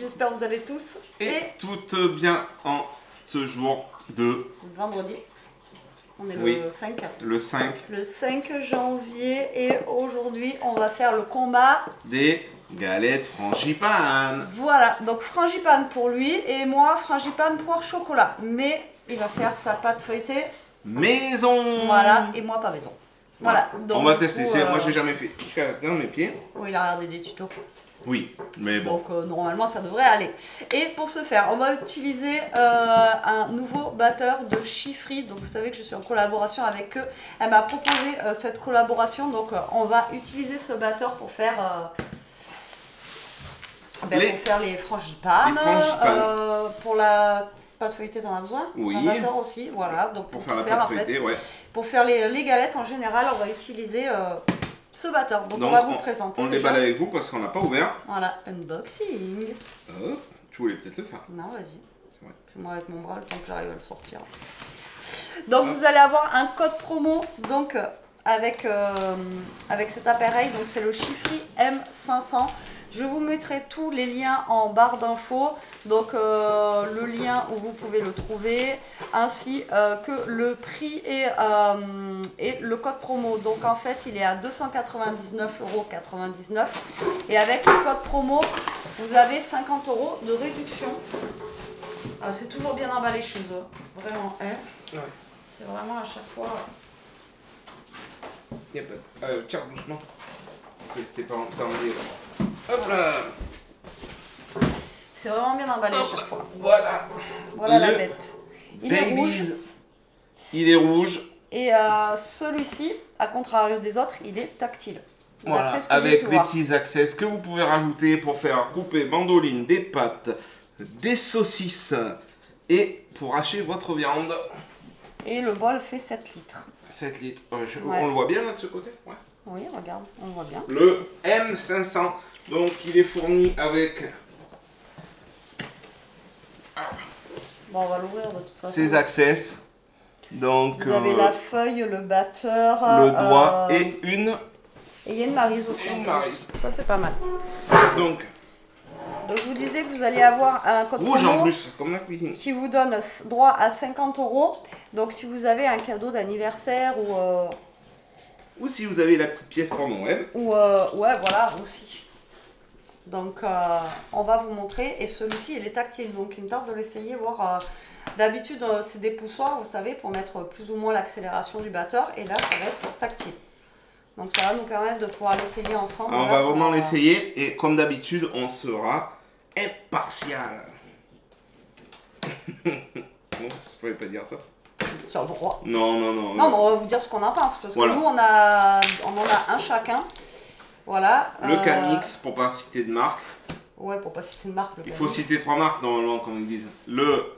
j'espère que vous allez tous. Et toutes bien en ce jour de... Vendredi. On est oui, le 5. Le 5. Le 5 janvier. Et aujourd'hui, on va faire le combat des galettes frangipane. Voilà, donc frangipane pour lui et moi frangipane poire chocolat. Mais il va faire sa pâte feuilletée maison. Voilà, et moi pas maison. Voilà, donc on va tester, moi j'ai jamais fait jusqu'à dans mes pieds. Oui, il a regardé des tutos. Oui, mais bon. Donc normalement ça devrait aller. Et pour ce faire, on va utiliser un nouveau batteur de Chiffry. Donc vous savez que je suis en collaboration avec eux. Elle m'a proposé cette collaboration. Donc on va utiliser ce batteur pour faire... pour faire les frangipanes. Pour la pâte feuilletée, t'en as besoin? Oui. Un batteur aussi, voilà. Donc pour faire la pâte feuilletée, ouais. Pour faire les galettes en général, on va utiliser ce batteur. Donc on va vous le présenter. On les déballe avec vous parce qu'on n'a pas ouvert. Voilà, unboxing. Oh, tu voulais peut-être le faire. Non, vas-y. Fais-moi avec mon bras le temps que j'arrive à le sortir. Donc vous allez avoir un code promo donc avec cet appareil. Donc c'est le Chiffry M500. Je vous mettrai tous les liens en barre d'infos, donc le lien où vous pouvez le trouver, ainsi que le prix et le code promo. Donc en fait, il est à 299,99 € et avec le code promo, vous avez 50 € de réduction. C'est toujours bien emballé chez eux, vraiment. Hein, ouais. C'est vraiment à chaque fois... Il n'y a pas de... tiens, doucement. T'es pas emballé là. Hop là. C'est vraiment bien emballé à chaque fois. Voilà. Voilà la bête. Il est rouge. Il est rouge. Et celui-ci, à contrario des autres, il est tactile. Voilà, avec les petits accès que vous pouvez rajouter pour faire couper bandoline, des pâtes, des saucisses et pour hacher votre viande. Et le bol fait 7 litres. 7 litres. On le voit bien là de ce côté? Ouais. Oui, regarde, on le voit bien. Le M500, donc il est fourni avec... Bon, on va l'ouvrir de toute façon. Ses access. Donc, vous avez la feuille, le batteur, le doigt et une... Et il y a une maryse aussi. Une maryse. Ça, c'est pas mal. Donc, je vous disais que vous allez avoir un code rouge promo en plus, comme la cuisine, qui vous donne droit à 50 €. Donc, si vous avez un cadeau d'anniversaire ou si vous avez la petite pièce pour Noël. Ou ouais, voilà, aussi. Donc, on va vous montrer. Et celui-ci, il est tactile. Donc, il me tarde de l'essayer, voir... D'habitude, c'est des poussoirs, vous savez, pour mettre plus ou moins l'accélération du batteur. Et là, ça va être tactile. Donc, ça va nous permettre de pouvoir l'essayer ensemble. Alors, on va vraiment l'essayer. Et comme d'habitude, on sera impartial. Bon, je ne pouvais pas dire ça. C'est un droit. Non, non, Non, non. mais on va vous dire ce qu'on en pense. Parce que nous, on en a un chacun. Voilà. Le Camix, pour pas citer de marque. Ouais, pour pas citer de marque. Il faut citer 3 marques normalement, comme ils disent. Le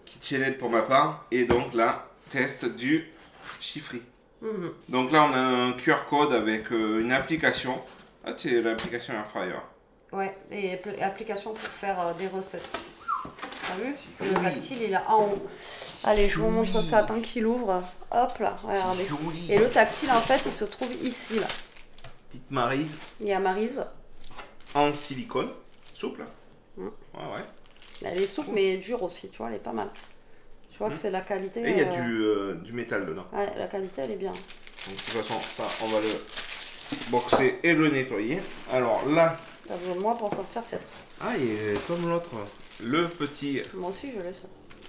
KitchenAid pour ma part. Et donc là, test du Chiffry. Donc là, on a un QR code avec une application. Ah, c'est l'application Airfryer. Ouais, et application pour faire des recettes. T'as vu? Le tactile, il est en haut. Allez, je vous montre ça tant qu'il ouvre. Hop là, regardez. Et le tactile, en fait, il se trouve ici, là. Petite maryse. Il y a maryse. En silicone. Souple. Ouais, ouais. Elle est souple, mais dure aussi, tu vois, elle est pas mal. Tu vois que c'est la qualité. Et il y a du métal dedans. Ouais, la qualité, elle est bien. Donc, de toute façon, ça, on va le boxer et le nettoyer. Alors là... T'as besoin de moi pour sortir, peut-être. Ah, et comme l'autre, le petit... Moi aussi, je laisse.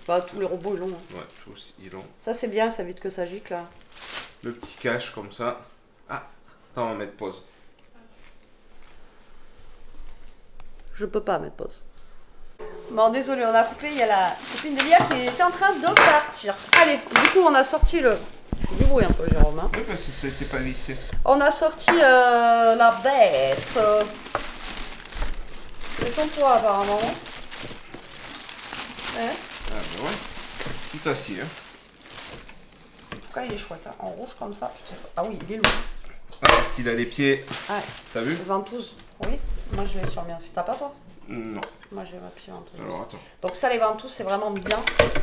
Bah, tous les robots, ils l'ont. Ouais, tous, ils l'ont. Ça, c'est bien, ça évite que ça gicle, là. Le petit cache, comme ça. Ah, attends, on va mettre pause. Je peux pas mettre pause. Bon, désolé, on a coupé. Il y a la copine d'Elia qui était en train de partir. Allez, du coup, on a sorti le... Du bruit un peu, Jérôme. Hein. Oui, parce que ça n'était pas vissé. On a sorti la bête. C'est son poids, apparemment. Ouais. Ah, bah ouais. Tout assis, hein. En tout cas, il est chouette. Hein. En rouge comme ça. Ah oui, il est lourd. Ah, parce qu'il a les pieds. Ouais. T'as vu? Ventouses. Oui. Moi, je l'ai sur bien. Si t'as pas, toi? Non. Moi, j'ai ma pied ventouse. Alors, attends. Donc, ça, les ventouses, c'est vraiment bien.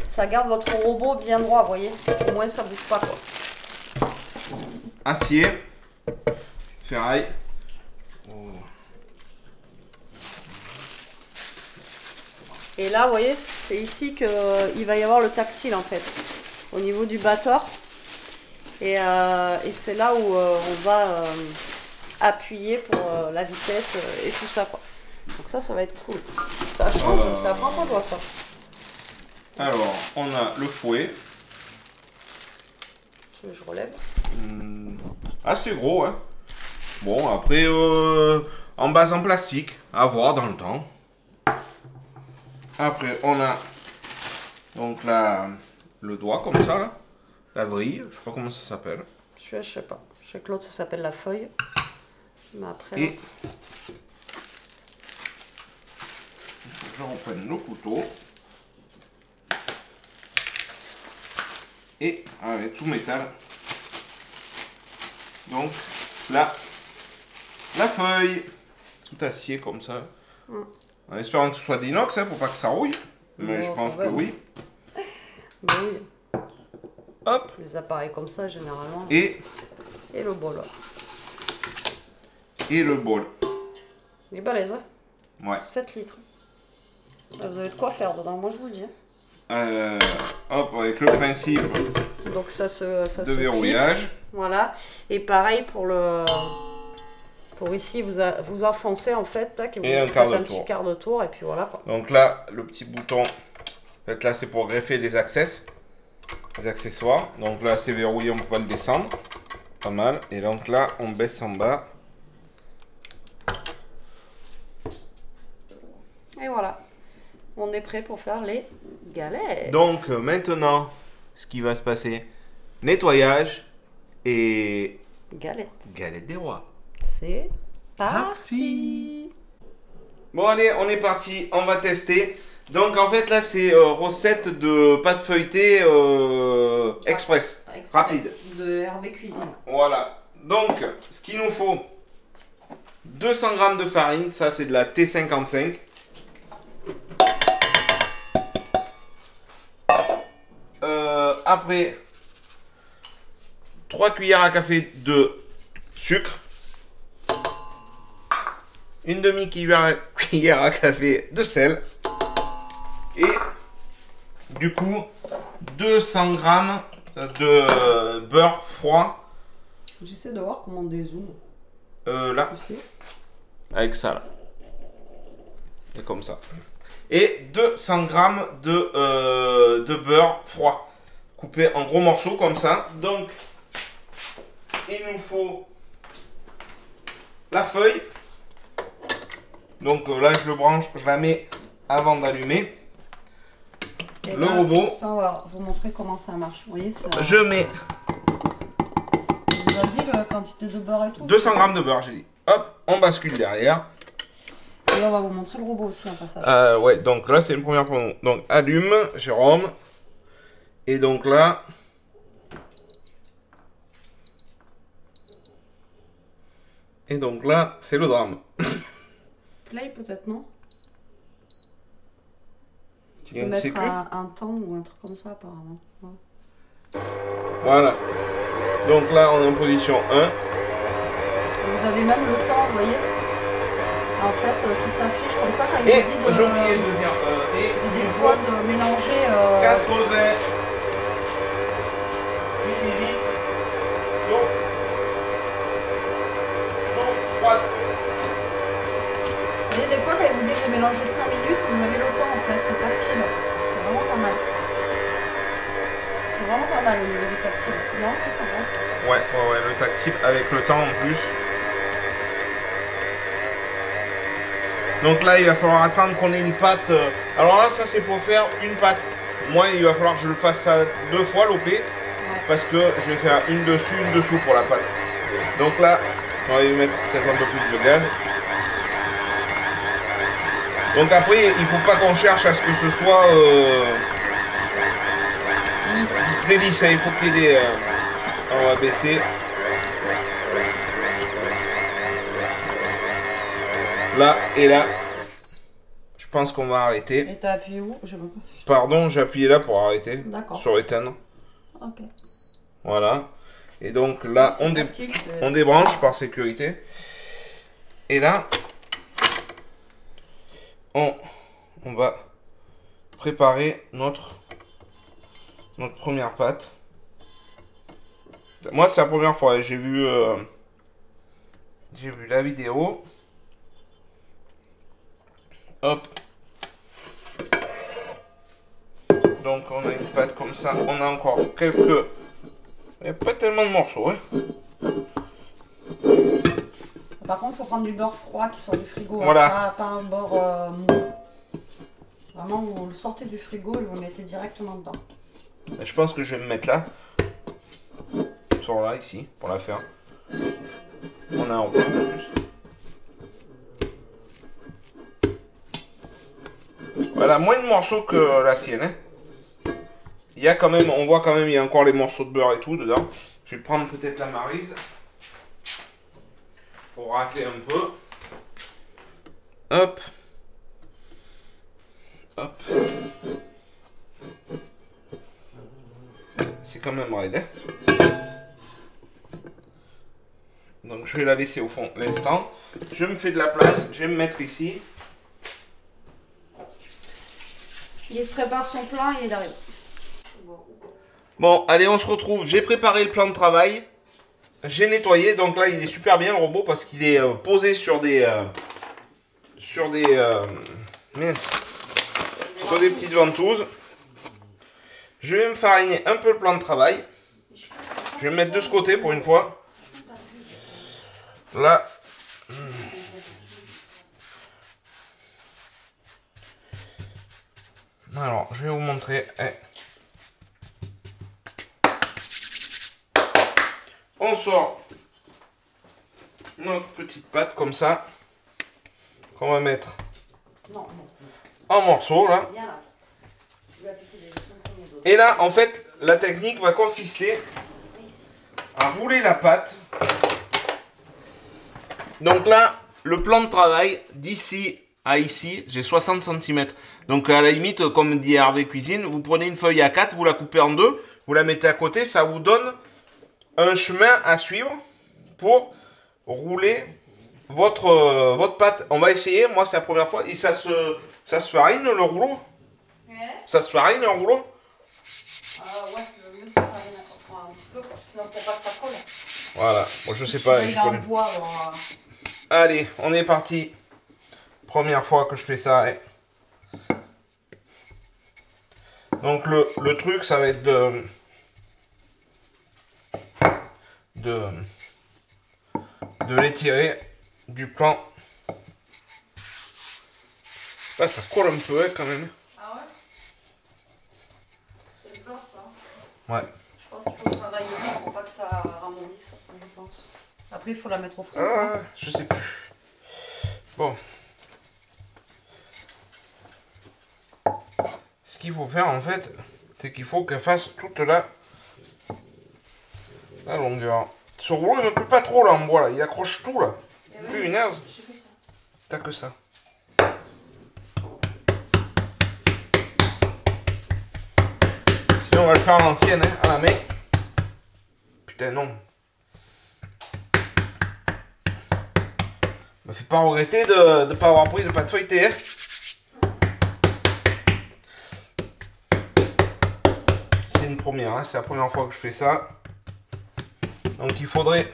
Ça garde votre robot bien droit, vous voyez. Au moins, ça bouge pas, quoi. Acier. Ferraille. Oh. Et là, vous voyez, c'est ici qu'il va y avoir le tactile en fait, au niveau du batteur. Et c'est là où on va appuyer pour la vitesse et tout ça, quoi. Donc ça va être cool. Ça change, c'est la première fois que je vois ça. Alors, on a le fouet. Je relève. Assez gros, hein. Bon, après, en base en plastique, à voir dans le temps. Après, on a donc là, le doigt comme ça, là. La vrille, je sais pas comment ça s'appelle. Je sais pas. Je sais que l'autre, ça s'appelle la feuille. Mais après... Et je reprenne le couteau. Et avec tout métal. Donc là, la feuille, tout acier comme ça. En espérant que ce soit de l'inox, hein, pour pas que ça rouille. Mais je pense que oui. Bah oui. Hop. Les appareils comme ça, généralement. Et le bol. Et le bol. Il est balèze, hein. Ouais. 7 litres. Vous avez de quoi faire dedans, moi je vous le dis. Hop, avec le principe donc ça de verrouillage. Plie. Voilà. Et pareil pour le... Pour ici, vous enfoncez en fait, tac, et vous faites un petit quart de tour, et puis voilà, quoi. Donc là, le petit bouton, en fait là c'est pour greffer les accessoires. Donc là c'est verrouillé, on peut pas le descendre. Pas mal. Et donc là, on baisse en bas. Et voilà. On est prêt pour faire les galettes. Donc maintenant, ce qui va se passer, nettoyage et galettes. Galettes des rois. C'est parti. Bon allez, on est parti, on va tester. Donc en fait là c'est recette de pâte feuilletée express, rapide. De Hervé Cuisine. Voilà, donc ce qu'il nous faut, 200 g de farine, ça c'est de la T55. Après, 3 cuillères à café de sucre. Une demi-cuillère à café de sel. Et du coup, 200 g de beurre froid. J'essaie de voir comment on dézoome. Là. Avec ça là. Et comme ça. Et 200 g de beurre froid. Coupé en gros morceaux comme ça. Donc, il nous faut la feuille. Donc là, je le branche, je la mets avant d'allumer. Le robot. Ça, on va vous montrer comment ça marche. Vous voyez, ça... Je mets. Vous avez dit la quantité de beurre et tout. 200 g de beurre, j'ai dit. Hop, on bascule derrière. Et là, on va vous montrer le robot aussi en passage. Ouais, donc là, c'est une première pour nous. Donc, allume, Jérôme. Et donc là. Et donc là, c'est le drame. Play peut-être, non? Tu Il y a peux une mettre sécu un temps ou un truc comme ça apparemment. Ouais. Voilà. Donc là, on est en position 1. Vous avez même le temps, vous voyez, en fait, qui s'affiche comme ça quand il Et vous dit de... j'ai oublié de dire... des fois de mélanger... 80 millilitres d'eau. Froide. Vous voyez, des fois quand il vous dit de mélanger 5 minutes, vous avez le temps en fait, c'est tactile. C'est vraiment pas mal. C'est vraiment pas mal au niveau du tactile. Non, qu'est-ce que t'en penses? Ouais, le tactile avec le temps en plus. Donc là, il va falloir attendre qu'on ait une pâte. Alors là, ça c'est pour faire une pâte. Moi, il va falloir que je le fasse ça 2 fois l'OP. Ouais. Parce que je vais faire une dessus, une dessous pour la pâte. Donc là, on va y mettre peut-être un peu plus de gaz. Donc après, il ne faut pas qu'on cherche à ce que ce soit très lisse. Il faut qu'il y ait des... on va baisser. Là et là. Je pense qu'on va arrêter. Et t'as appuyé où? Pardon, j'ai appuyé là pour arrêter. D'accord. Sur éteindre. Ok. Voilà. Et donc là, on débranche par sécurité. Et là, on va préparer notre première pâte. Moi, c'est la première fois. J'ai vu la vidéo. Hop. Donc, on a une pâte comme ça. On a encore quelques... Il n'y a pas tellement de morceaux. Hein. Par contre, il faut prendre du beurre froid qui sort du frigo. Voilà. Hein, pas un beurre mou. Vraiment, vous le sortez du frigo et vous le mettez directement dedans. Je pense que je vais me mettre là. Sur là, ici, pour la faire. On a un rouleau en plus. Voilà, moins de morceaux que la sienne. Hein. Il y a quand même, on voit quand même, il y a encore les morceaux de beurre et tout dedans. Je vais prendre peut-être la maryse. Pour racler un peu. Hop. Hop. C'est quand même raide. Hein. Donc je vais la laisser au fond l'instant. Je me fais de la place. Je vais me mettre ici. Il prépare son plan et il arrive. Bon, allez, on se retrouve. J'ai préparé le plan de travail. J'ai nettoyé. Donc là, il est super bien le robot parce qu'il est posé sur des... mince. Sur des petites ventouses. Je vais me fariner un peu le plan de travail. Je vais me mettre de ce côté pour une fois. Là. Alors, je vais vous montrer. On sort notre petite pâte comme ça. Qu'on va mettre en morceaux là. Et là, en fait, la technique va consister à rouler la pâte. Donc là, le plan de travail, d'ici à ici, j'ai 60 cm. Donc à la limite, comme dit Hervé Cuisine, vous prenez une feuille A4, vous la coupez en deux, vous la mettez à côté, ça vous donne un chemin à suivre pour rouler votre pâte. On va essayer, moi c'est la première fois, et ça se farine le rouleau. Ça se farine le rouleau. Ouais, le mieux c'est de fariner un petit peu, sinon pour pas que ça colle. Voilà, bon, je sais pas. Il est en bois, alors... Allez, on est parti. Première fois que je fais ça. Hein. Donc le truc, ça va être de l'étirer du plan. Là, ça colle un peu hein, quand même. Ah ouais? C'est le beurre ça? Ouais. Je pense qu'il faut travailler bien pour pas que ça ramollisse, je pense. Après, il faut la mettre au frais. Ah, je sais plus. Bon. Ce qu'il faut faire en fait, c'est qu'il faut qu'elle fasse toute la longueur. Ce rouleau il ne peut pas trop là en bois là, il accroche tout là. Plus une herse. T'as que ça. Sinon on va le faire à l'ancienne, hein, à la main. Putain non. Me fait pas regretter de ne pas avoir pris de pâte feuilletée. Hein. C'est une première, hein, c'est la première fois que je fais ça. Donc il faudrait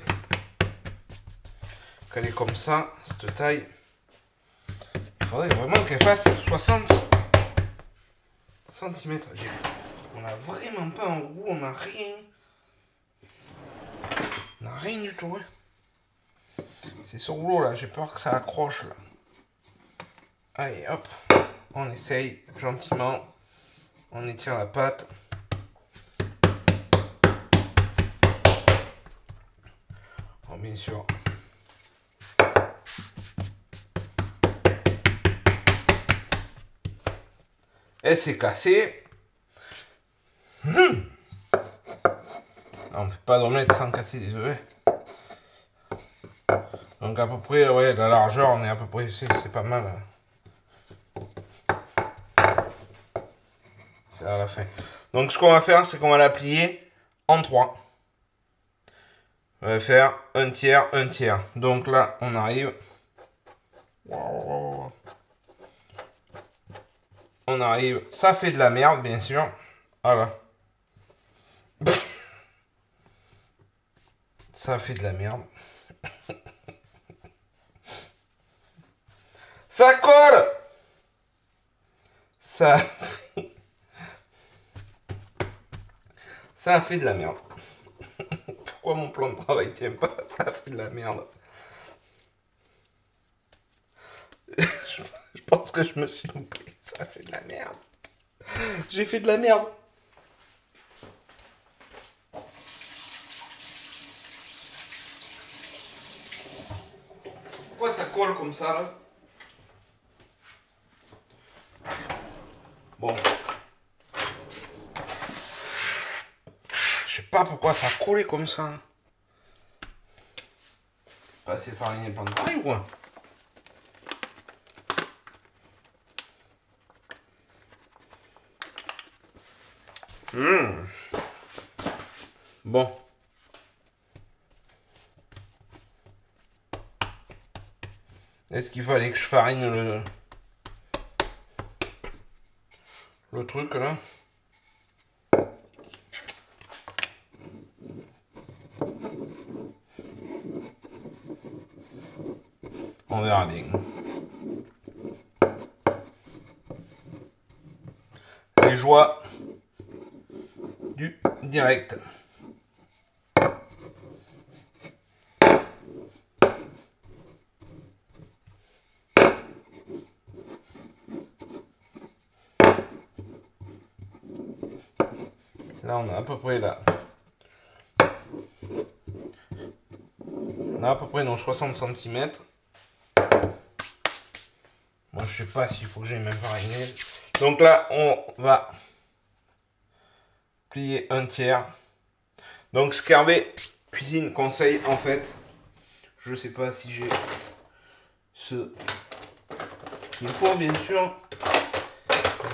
qu'elle est comme ça, cette taille. Il faudrait vraiment qu'elle fasse 60 cm. On n'a vraiment pas un roux, on n'a rien. On n'a rien du tout. Hein. C'est ce rouleau là, j'ai peur que ça accroche là. Allez hop, on essaye gentiment. On étire la pâte. Oh, bien sûr. Elle s'est cassée. Non, on ne fait pas d'omelette sans casser des œufs. Donc à peu près, ouais, la largeur, on est à peu près ici, c'est pas mal. C'est à la fin. Donc ce qu'on va faire, c'est qu'on va la plier en 3. On va faire un tiers, un tiers. Donc là, on arrive. on arrive. Ça fait de la merde, bien sûr. Voilà. Ça fait de la merde. Ça colle. Ça a fait de la merde. Pourquoi mon plan de travail tient pas? Ça a fait de la merde. Je pense que je me suis loupé. Ça a fait de la merde. J'ai fait de la merde. Pourquoi ça colle comme ça là? Bon. Je sais pas pourquoi ça a collé comme ça. Pas assez fariné pendant pareil ou quoi? Bon. Est-ce qu'il fallait que je farine le truc là? On verra bien. Les joies du direct. Là, on a à peu près là. On a à peu près nos 60 cm. Moi, je sais pas s'il faut que j'aille même fariner. Donc là, on va plier un tiers. Donc, Scarvet Cuisine conseille, en fait, je sais pas si j'ai ce qu'il faut, bien sûr.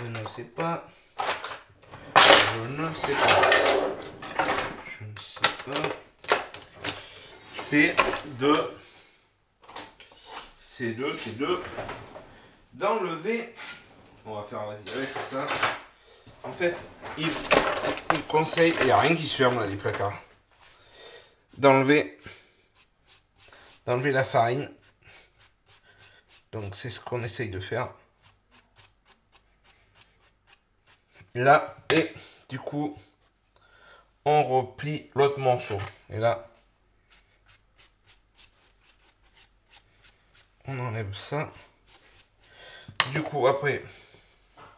Je ne sais pas. Je ne sais pas. Je ne sais pas. C'est de d'enlever. On va faire, vas-y, avec ça. En fait, il conseille, il n'y a rien qui se ferme là, les placards. D'enlever la farine. Donc c'est ce qu'on essaye de faire. Là, et du coup, on replie l'autre morceau. Et là, on enlève ça. Du coup, après,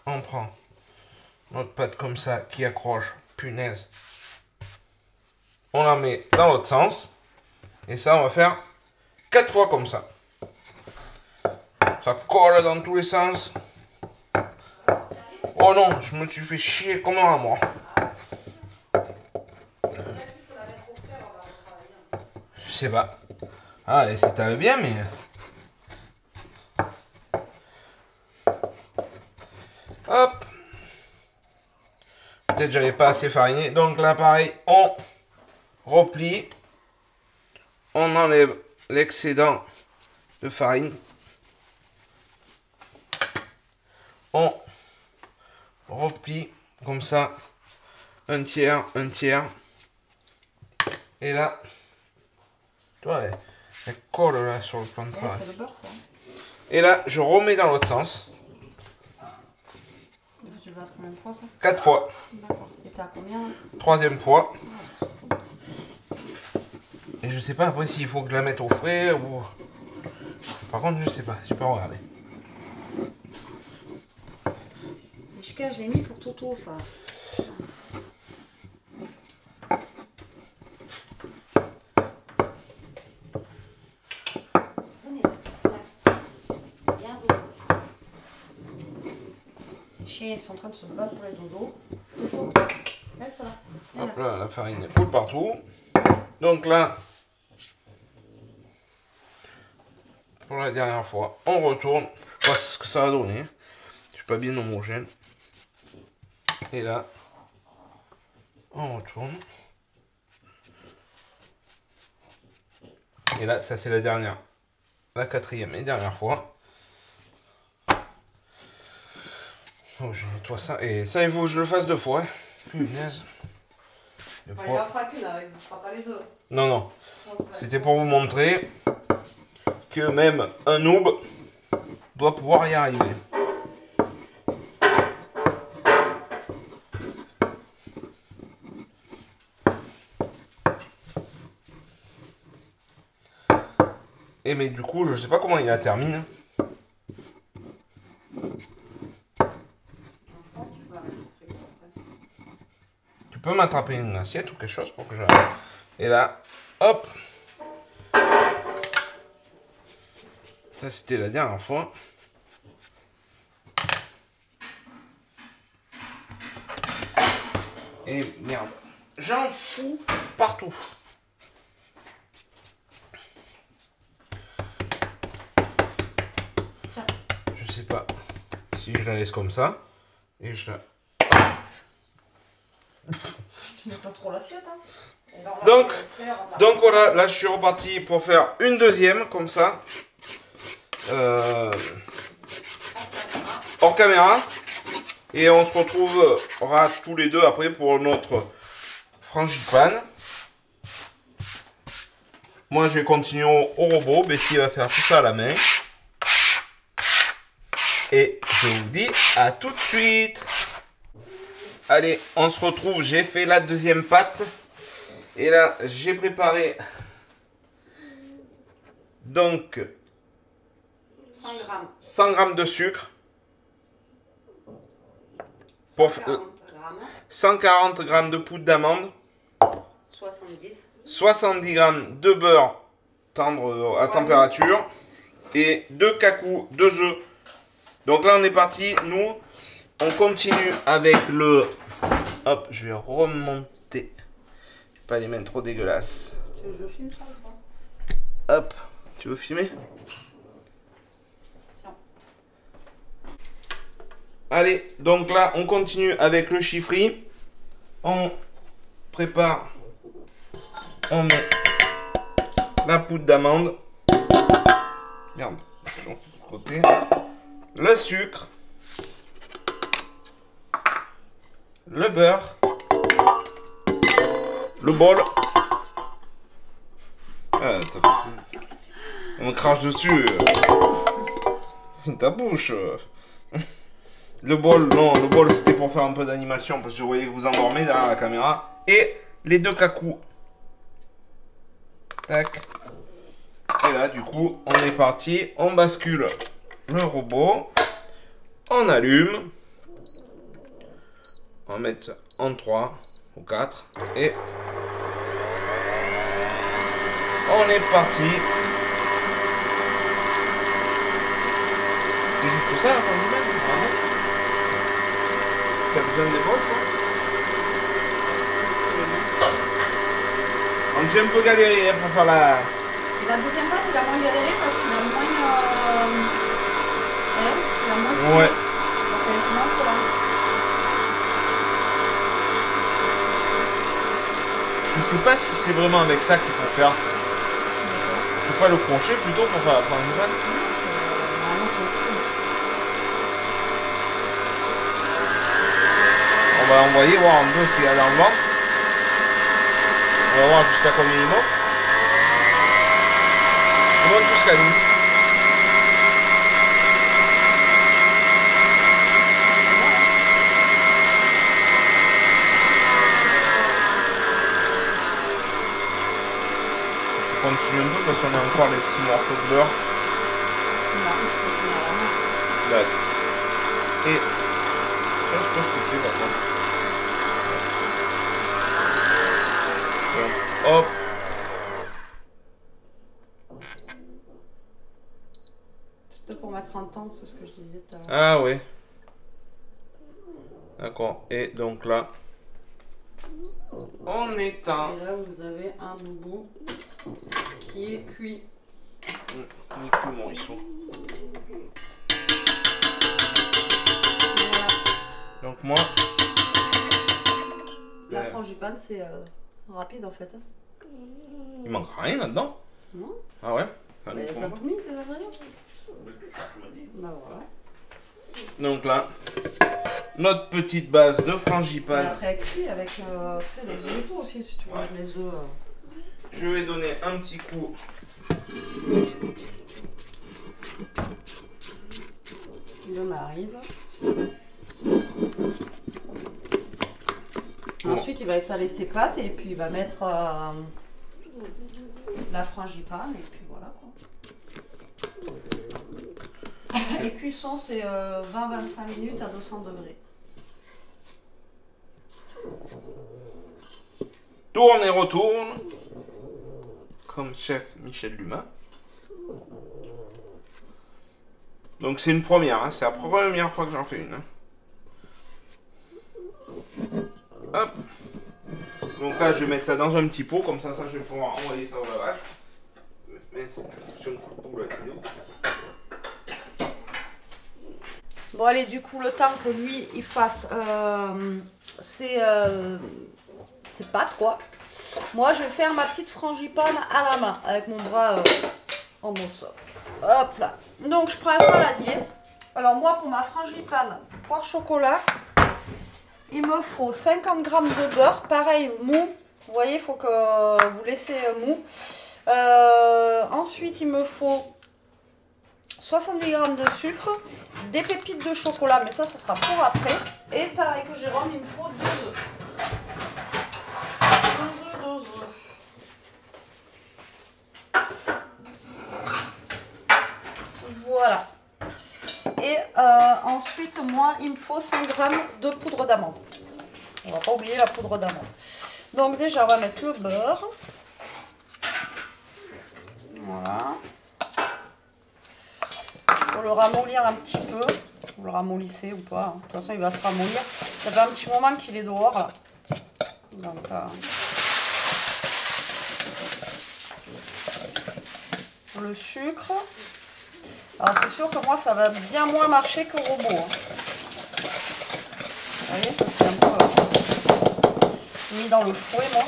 on prend notre pâte comme ça qui accroche. Punaise. On la met dans l'autre sens. Et ça, on va faire 4 fois comme ça. Ça colle dans tous les sens. Oh non, je me suis fait chier comme un moi. Je sais pas. Ah, elle s'étale bien, mais... Hop. Peut-être j'avais pas assez fariné. Donc là, pareil, on replie. On enlève l'excédent de farine. On replie comme ça. Un tiers, un tiers. Et là, tu vois, elle colle là sur le plan de travail. C'est le beurre, ça. Et là, je remets dans l'autre sens. Tu le passes combien de fois, ça? 4 fois. D'accord. Et t'as combien? 3e fois. Et je sais pas après s'il faut que je la mette au frais ou... Par contre, je sais pas. Je peux regarder. Je l'ai mis pour Toto, ça. Les chiens, ils sont en train de se battre pour les dodo. Toto, laisse là. Hop là, la farine elle coule partout. Donc là, pour la dernière fois, on retourne. Je vois ce que ça va donner. Je suis pas bien homogène. Et là, on retourne. Et là, ça c'est la dernière. La 4e et dernière fois. Oh, je nettoie ça. Et ça, il faut que je le fasse 2 fois. Hein. Punaise. Il en fera qu'une avec, il ne fera pas les deux. Non, non. C'était pour vous montrer que même un noob doit pouvoir y arriver. Et mais du coup, je sais pas comment il la termine. Tu peux m'attraper une assiette ou quelque chose pour que je... Et là, hop. Ça, c'était la dernière fois. Et merde, j'en fous partout. Tiens. Je sais pas si je la laisse comme ça. Et je la... Tu n'es pas trop l'assiette, hein. Donc voilà, là je suis reparti pour faire une deuxième comme ça. Hors caméra. Et on se retrouvera tous les deux après pour notre frangipane. Moi je vais continuer au robot. Betty va faire tout ça à la main. Et je vous dis à tout de suite. Allez, on se retrouve. J'ai fait la deuxième pâte. Et là, j'ai préparé donc 100 grammes de sucre. Pour 140 grammes de poudre d'amande. 70 grammes de beurre tendre à température. Et 2 cacous, 2 œufs. Donc là, on est parti. Nous, on continue avec le... Hop, je vais remonter. Pas les mains trop dégueulasses. Tu veux que je filme ça ou pas? Hop, tu veux filmer? Tiens. Allez, donc là, on continue avec le chiffry. On prépare. On met la poudre d'amande. Merde, je de côté. Le sucre. Le beurre. Le bol. Ah, ça fait... On crache dessus. Ta bouche. Le bol, non, le bol c'était pour faire un peu d'animation parce que je voyais que vous endormez derrière la caméra. Et les 2 cacous. Tac. Et là, du coup, on est parti. On bascule le robot. On allume. On va mettre ça en 3 ou 4. Et on est parti. C'est juste ça, vraiment. T'as besoin des bols, quoi. Donc j'ai un peu galéré pour faire la... Et la deuxième pâte, il a moins galéré parce qu'il a moins... il a moins... Ouais. Donc elle est moins collante. Je sais pas si c'est vraiment avec ça qu'il faut faire. Faut pas le crochet plutôt pour faire la frangipane. On va envoyer voir un peu s'il y a dans le ventre. On va voir jusqu'à combien il monte. Il monte jusqu'à 10. On continue un peu parce qu'on a encore les petits morceaux de beurre. D'accord. Et je sais pas ce que c'est par contre. Donc, hop. C'est peut-être pour mettre un temps, c'est ce que je disais tout à l'heure. Ah oui. D'accord. Et donc là, on éteint. Et là, vous avez un boubou qui est cuit. Nico Morisseau. Voilà. Donc moi... La frangipane, c'est rapide en fait. Il manque rien là-dedans? Non. Ah ouais? Ça Mais nous t'as prend pas. tout mis tes ingrédients? Bah voilà. Donc là, notre petite base de Et frangipane. après cuit avec tu sais, les œufs et tout aussi, si tu manges les œufs. Je vais donner un petit coup. De maryse. Bon. Ensuite, il va étaler ses pâtes et puis il va mettre la frangipane et puis voilà quoi. Les cuissons, c'est 20-25 minutes à 200 degrés. Tourne et retourne. Comme chef Michel Dumas. Donc c'est une première, hein. C'est la première fois que j'en fais une. Hein. Hop. Donc là je vais mettre ça dans un petit pot, comme ça je vais pouvoir envoyer ça au lavage. Mais c'est une question pour la vidéo. Bon allez, du coup le temps que lui il fasse ses pâtes quoi. Moi je vais faire ma petite frangipane à la main avec mon bras en morceaux. Hop là. Donc je prends un saladier. Alors moi pour ma frangipane poire chocolat, il me faut 50 g de beurre, pareil mou. Vous voyez, il faut que vous laissez mou. Ensuite il me faut 70 g de sucre, des pépites de chocolat, mais ça sera pour après. Et pareil que Jérôme, il me faut 2 œufs. 2 œufs. Voilà. Et ensuite, moi, il me faut 100 g de poudre d'amande. On va pas oublier la poudre d'amande. Donc déjà, on va mettre le beurre. Voilà. Il faut le ramollir un petit peu. Vous le ramollissez ou pas. De toute façon, il va se ramollir. Ça fait un petit moment qu'il est dehors. Là. Donc, le sucre. Alors, c'est sûr que moi, ça va bien moins marcher que robot. Hein. Vous voyez, ça c'est un peu mis dans le fouet, moi.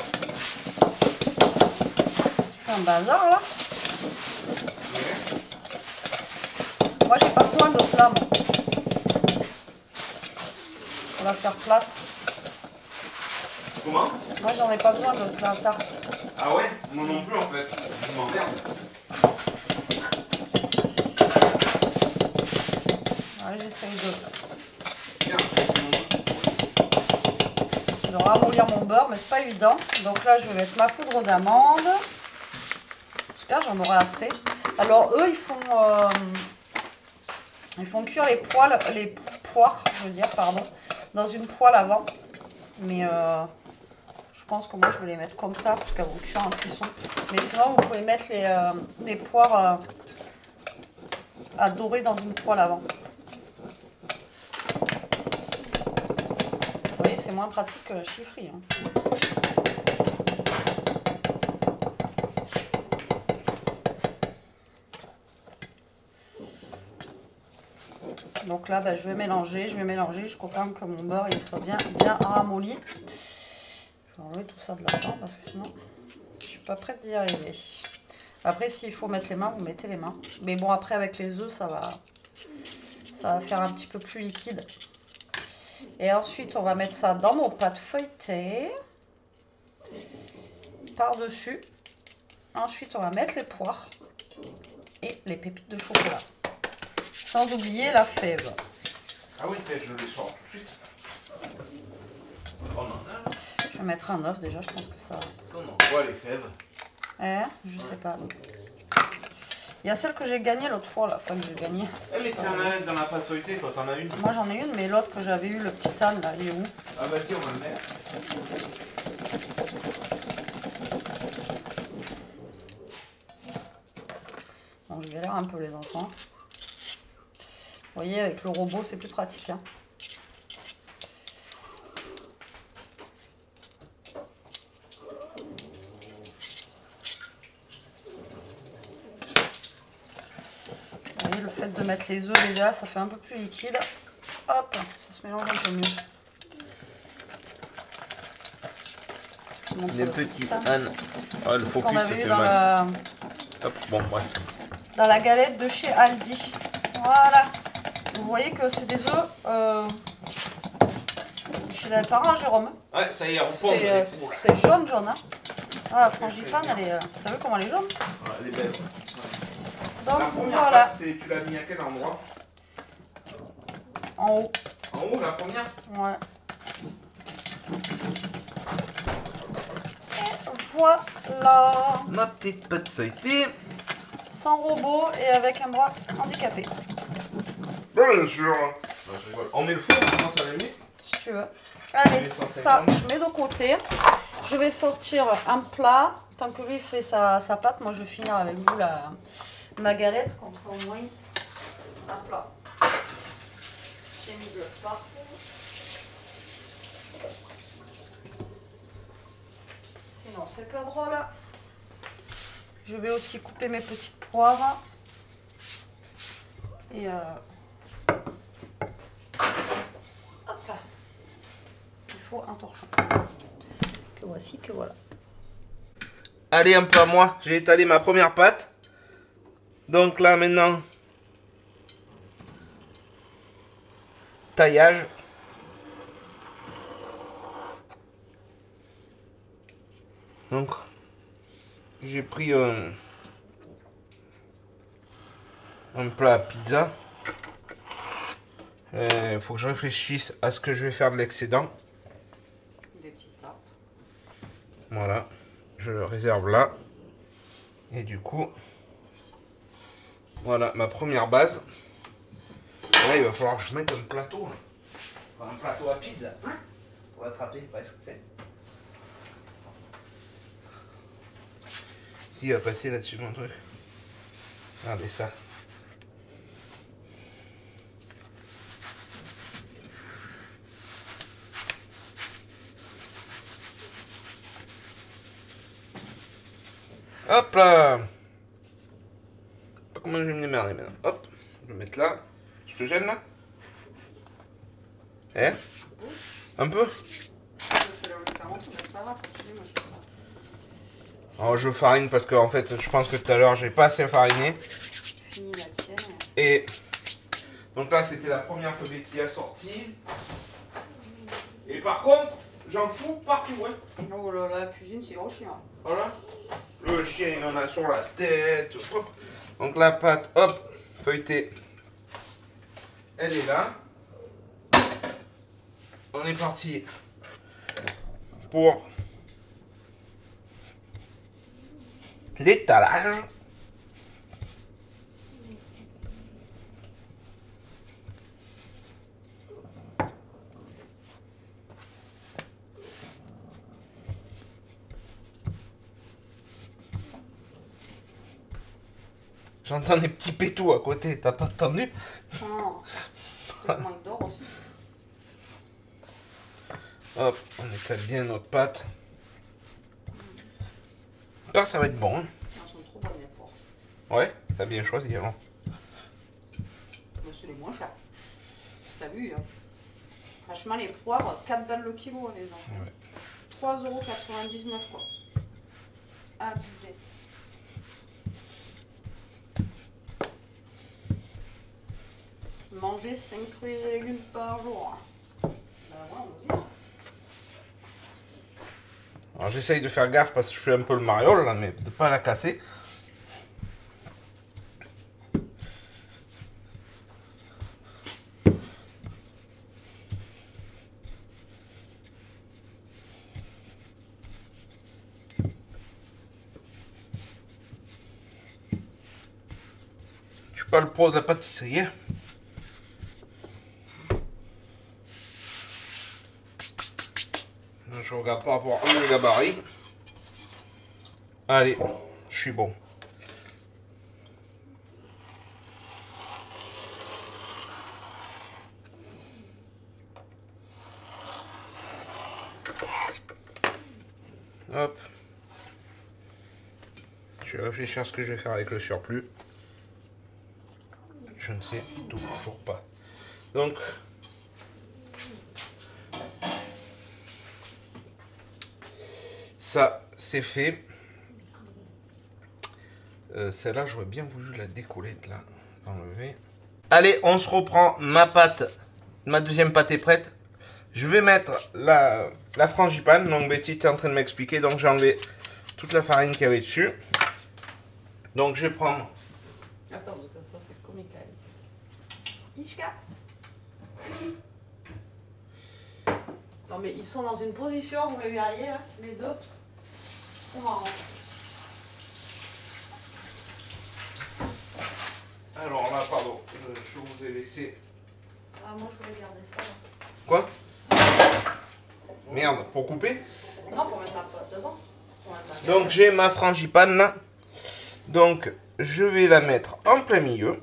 Je fais un bazar, là. Moi, j'ai pas besoin de flamme pour la faire plate. Comment? Moi, j'en ai pas besoin de la tarte. Ah ouais? Moi non plus en fait. Je m'emmerde. Ouais, j'essaye Tiens. de ramollir mon beurre, mais c'est pas évident. Donc là, je vais mettre ma poudre d'amande. J'espère j'en aurai assez. Alors eux, ils font cuire les poires, je veux dire, pardon, dans une poêle avant. Mais je pense que moi, je vais les mettre comme ça, parce qu'elles vont cuire en cuisson. Mais sinon, vous pouvez mettre les poires à dorer dans une poêle avant. Vous voyez, c'est moins pratique que la chifferie. Hein. Donc là, je vais mélanger jusqu'au temps que mon beurre il soit bien ramolli. Je vais enlever tout ça de là-dedans parce que sinon, je suis pas prête d'y arriver. Après, s'il faut mettre les mains, vous mettez les mains. Mais bon, après, avec les œufs, ça va faire un petit peu plus liquide. Et ensuite, on va mettre ça dans nos pâtes feuilletées. Par-dessus. Ensuite, on va mettre les poires et les pépites de chocolat. Sans oublier la fève. Ah oui, peut-être je les sors tout de suite. On en a. Je vais mettre un œuf déjà, je pense que ça... Ça, on en voit les fèves. Je sais pas. Il y a celle que j'ai gagnée l'autre fois, la fois que j'ai gagné. Mais tu en as une dans la pâte feuilletée, toi t'en as une? Moi j'en ai une, mais l'autre que j'avais eu, le petit âne là, il est où? Ah bah si, on va le mettre. Bon, je galère un peu les enfants. Vous voyez, avec le robot, c'est plus pratique. Hein. Vous voyez, le fait de mettre les œufs déjà, ça fait un peu plus liquide. Hop, ça se mélange un peu mieux. Les petits ânes. Oh, le focus, ça fait dans mal. Hop, bon, bref. Dans la galette de chez Aldi. Voilà. Vous voyez que c'est des œufs C'est la parent, Jérôme. Ouais, ça y est, on pompe les poules. C'est jaune, jaune. Hein. Ah, la frangipane, elle est. T'as vu comment elle est jaune? Ouais, elle est belle. Donc, la première voilà. pâte, tu l'as mis à quel endroit? En haut. En haut, la première? Ouais. Et voilà. Ma petite pâte feuilletée. Sans robot et avec un bras handicapé. Bien sûr. On met le four, on commence à l'aimer. Si tu veux. Allez, ça, je mets de côté. Je vais sortir un plat. Tant que lui fait sa pâte, moi je vais finir avec vous ma galette. Comme ça au moins, un plat. J'ai mis de partout. Sinon, c'est pas drôle. Je vais aussi couper mes petites poires. Et hop là. Il faut un torchon. Que voici, que voilà. Allez, un peu à moi. J'ai étalé ma première pâte. Donc là, maintenant, taillage. Donc, j'ai pris un plat à pizza. Il faut que je réfléchisse à ce que je vais faire de l'excédent. Des petites tartes. Voilà, je le réserve là. Et du coup, voilà ma première base. Et là, il va falloir que je mette un plateau. Enfin, un plateau à pizza. Hein, pour attraper presque, tu sais. Si, il va passer là-dessus mon truc. Regardez ça. Hop là. Pas comment je vais me démerder maintenant. Hop, je vais me mettre là. Je te gêne là? Eh? Un peu? Alors je farine parce que en fait je pense que tout à l'heure j'ai pas assez fariné. Fini la tienne. Et donc là c'était la première que Betty a sortie. Et par contre j'en fous partout, hein. Oh là là, la cuisine c'est gros chien. Voilà. Le chien il en a sur la tête. Hop. Donc la pâte, hop, feuilletée. Elle est là. On est parti pour l'étalage. J'entends des petits pétous à côté, t'as pas entendu? Non, c'est le manque d'or aussi. Hop, on étale bien notre pâte. J'espère que ça va être bon. Hein. Elles sont trop bonnes les poires. Ouais, t'as bien choisi alors. C'est les moins chers. T'as vu, hein. Franchement, les poires, 4 balles le kilo, les enfants. Ouais. 3,99 € quoi. Abusé. Manger 5 fruits et légumes par jour. Bah ouais, on va dire. Alors j'essaye de faire gaffe parce que je fais un peu le mariole là, mais de pas la casser. Je suis pas le pro de la pâtisserie. Hein. Je regarde par rapport à mon gabarit. Allez, je suis bon. Hop. Je vais réfléchir à ce que je vais faire avec le surplus. Je ne sais toujours pas. Donc, ça, c'est fait. Celle-là, j'aurais bien voulu la décoller de là, enlever. Allez, on se reprend. Ma pâte, ma deuxième pâte est prête. Je vais mettre la frangipane. Donc Betty était en train de m'expliquer. Donc j'ai enlevé toute la farine qu'il y avait dessus. Donc je vais prendre... Attends, ça c'est comique. Ishka. Non mais ils sont dans une position, vous les verriez là, les deux. C'est marrant. Alors là, pardon, je vous ai laissé... Ah moi je voulais garder ça. Là. Quoi? Merde, pour couper? Non, pour mettre la pote devant. Donc j'ai ma frangipane là. Donc je vais la mettre en plein milieu.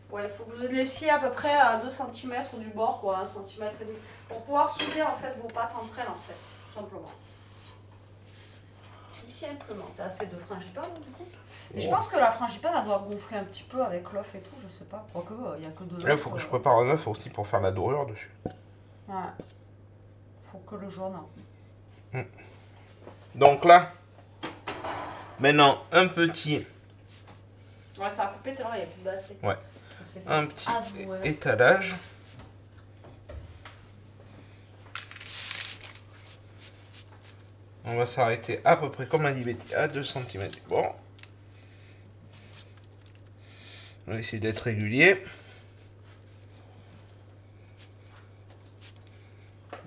Ouais, il faut que vous laissiez à peu près à 2 cm du bord, quoi, 1 cm et demi. Pour pouvoir souder en fait vos pâtes entre elles en fait, tout simplement. Tout simplement. T'as assez de frangipane du coup? Mais je pense que la frangipane elle doit gonfler un petit peu avec l'œuf et tout, je sais pas. Quoique, il n'y a que de l'œuf. Là, il faut que je prépare un œuf aussi pour faire la dorure dessus. Ouais. Faut que le jaune. Donc là, maintenant un petit... Ouais, ça a coupé tout à l'heure, il n'y a plus de batterie. Ouais. Un petit étalage. On va s'arrêter à peu près, comme l'a dit Betty, à 2 cm. Bon. On va essayer d'être régulier.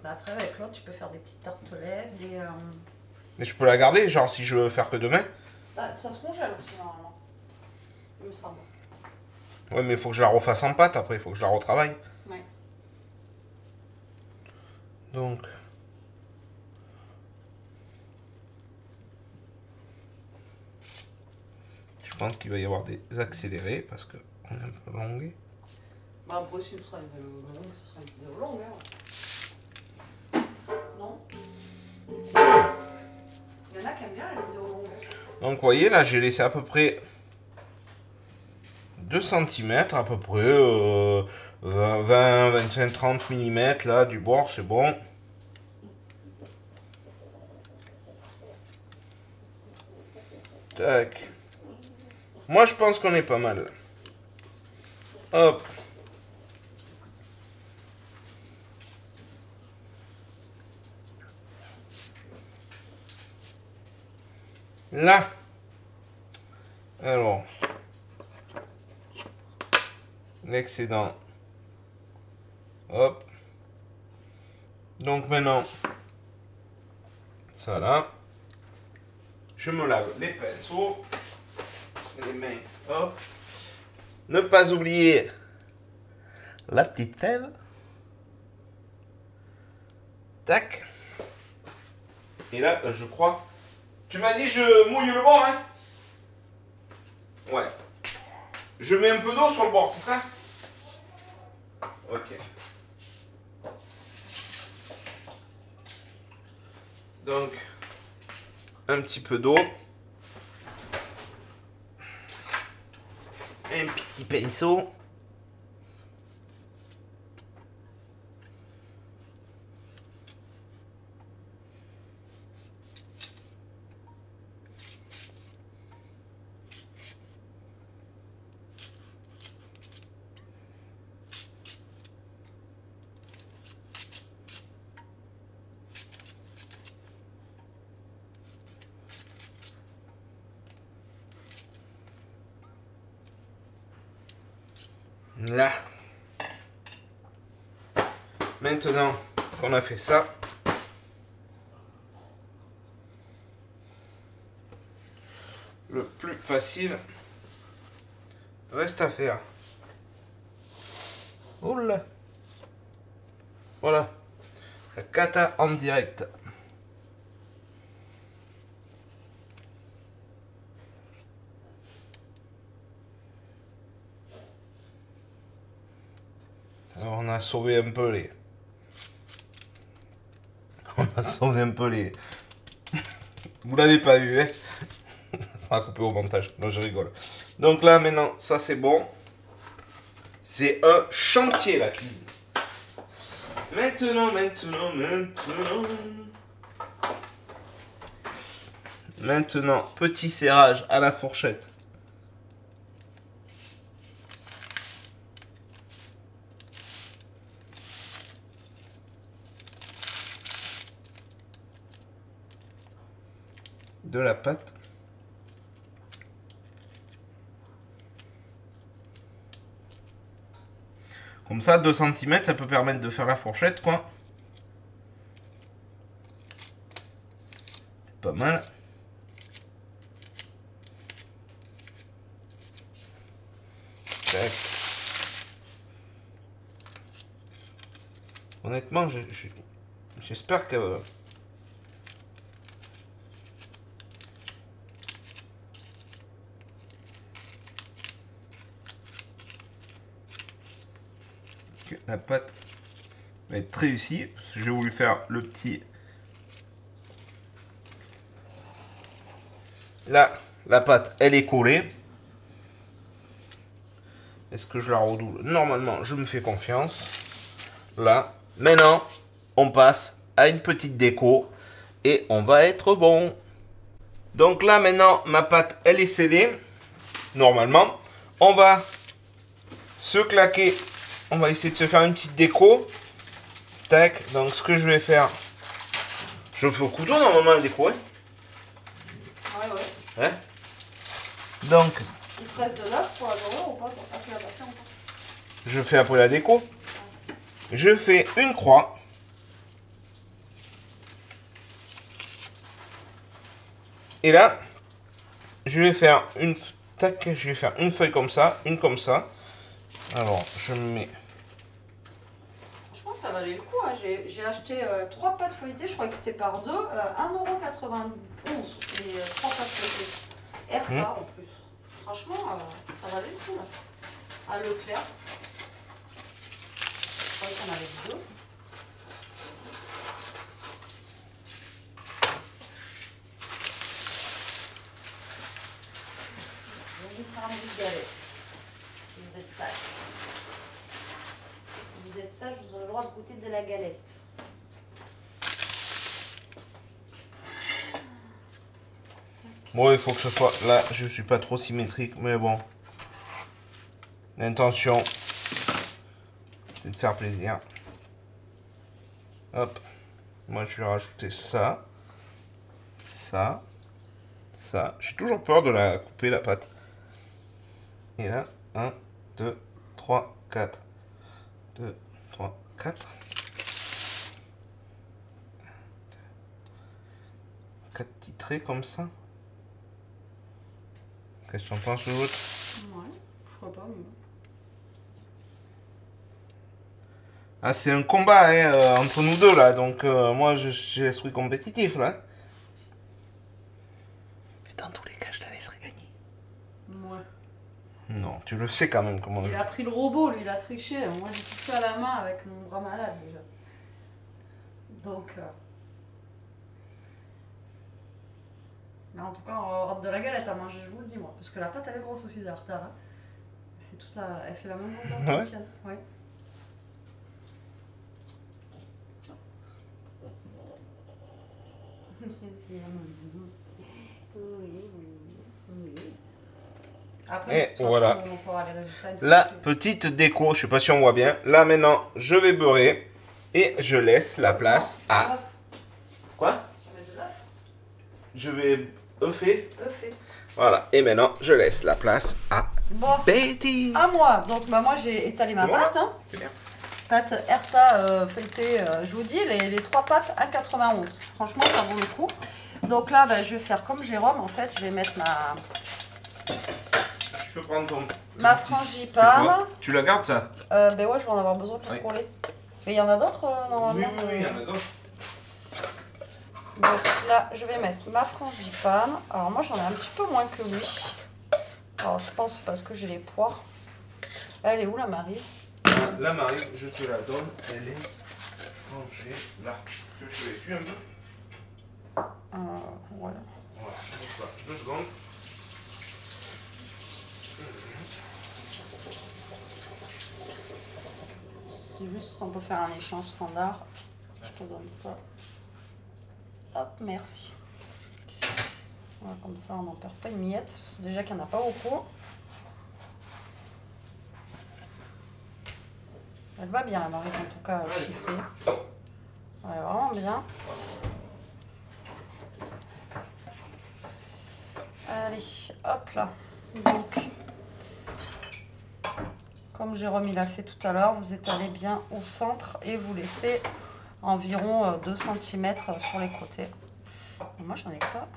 Bah après, avec l'autre, tu peux faire des petites tartelettes, des... Mais je peux la garder, genre si je veux faire que demain. Bah, ça se congèle aussi, normalement. Il me semble. Ouais, mais il faut que je la refasse en pâte après, il faut que je la retravaille. Ouais. Donc... Je pense qu'il va y avoir des accélérés parce qu'on est un peu longué. Bah après, si ce sera une vidéo longue, ce sera une vidéo longue, hein. Non? Il y en a qui aiment bien les vidéos longues. Donc vous voyez, là j'ai laissé à peu près 2 cm, à peu près 20, 25, 30 mm là du bord, c'est bon. Tac. Moi je pense qu'on est pas mal. Hop. Là. Alors. L'excédent. Hop. Donc maintenant. Ça là. Je me lave les pinceaux. Les mains. Hop. Ne pas oublier la petite fève. Tac. Et là, je crois... Tu m'as dit je mouille le bord, hein? Ouais. Je mets un peu d'eau sur le bord, c'est ça? Ok. Donc, un petit peu d'eau. Un petit pinceau. Là. Maintenant qu'on a fait ça, le plus facile reste à faire. Oula. Voilà. La cata en direct. Alors on a sauvé un peu les... On a sauvé un peu les... Vous l'avez pas vu, hein? Ça sera coupé au montage. Non, je rigole. Donc là, maintenant, ça c'est bon. C'est un chantier, la cuisine. Maintenant. Maintenant, petit serrage à la fourchette. de la pâte. Comme ça, 2 cm, ça peut permettre de faire la fourchette, quoi. C'est pas mal. Tac. Honnêtement, j'espère que... la pâte va être réussie. J'ai voulu faire le petit. Là, la pâte, elle est collée. Est-ce que je la redouble? Normalement, je me fais confiance. Là, maintenant, on passe à une petite déco et on va être bon. Donc là, maintenant, ma pâte, elle est scellée. Normalement, on va se claquer. On va essayer de se faire une petite déco. Tac. Donc, ce que je vais faire, je fais au couteau normalement la déco. Hein. Ouais. Hein. Donc, il te reste de l'œuf pour la dorure ou pas pour faire la passer encore? Je fais après la déco. Je fais une croix. Et là, je vais faire une tac, je vais faire une feuille comme ça, une comme ça. Alors, je mets. Je pense que ça valait le coup. Hein. J'ai acheté 3 pâtes feuilletées, je crois que c'était par 2, 1,91 € les 3 pâtes feuilletées. Erta en plus. Franchement, ça valait le coup là. À Leclerc. Je croyais qu'on avait 2. Je vais vous faire une petite galette. Vous êtes sage. Vous êtes sage, vous aurez le droit de goûter de la galette. Bon, il faut que ce soit... Là, je suis pas trop symétrique, mais bon. L'intention, c'est de faire plaisir. Hop. Moi, je vais rajouter ça. Ça. Ça. J'ai toujours peur de la couper, la pâte. Et là, 1, 2, 3, 4. 2, 3, 4. 4 petits traits comme ça. Qu'est-ce que tu en penses, l'autre? Ouais, je crois pas, mais... Ah, c'est un combat hein, entre nous deux, là. Donc, moi, j'ai l'esprit compétitif, là. Mais dans tous les cas, je la laisserai gagner. Ouais. Non, tu le sais quand même comment... Il a pris le robot, lui, il a triché. Moi, j'ai tout fait à la main avec mon bras malade, déjà. Donc... Mais en tout cas, on aura de la galette à manger, je vous le dis, moi. Parce que la pâte, elle est grosse aussi, d'Arta, là. Elle fait la même longueur que la tienne. Ouais. Après, et voilà. La petite déco, je sais pas si on voit bien. Là, maintenant, je vais beurrer. Et je laisse la place à... Quoi? Je vais œuffer. Voilà. Et maintenant, je laisse la place à Betty. À moi. Donc, bah, moi, j'ai étalé ma pâte. Hein. C'est bien. Pâte Erta feuilletée, je vous dis, les 3 pâtes à 91. Franchement, ça vaut le coup. Donc là, bah, je vais faire comme Jérôme. En fait, je vais mettre ma... Je peux prendre ma frangipane. Tu la gardes, ça? Ben ouais, je vais en avoir besoin pour coller. Mais il y en a d'autres, normalement? Oui, il y en a d'autres. Donc là, je vais mettre ma frangipane. Alors moi, j'en ai un petit peu moins que lui. Alors, je pense parce que j'ai les poires. Elle est où, la Marie? La Marie, je te la donne. Elle est rangée là. Tu veux que je te l'essuie un peu? Voilà. Voilà, 2 secondes. C'est juste qu'on peut faire un échange standard. Je te donne ça. Hop, merci. Voilà, comme ça, on n'en perd pas une miette. Parce que déjà qu'il n'y en a pas beaucoup. Elle va bien, la Marie, en tout cas, chiffrée. Ouais, vraiment bien. Allez, hop là. Donc, comme Jérôme il a fait tout à l'heure, vous étalez bien au centre et vous laissez environ 2 cm sur les côtés. Moi, j'en ai pas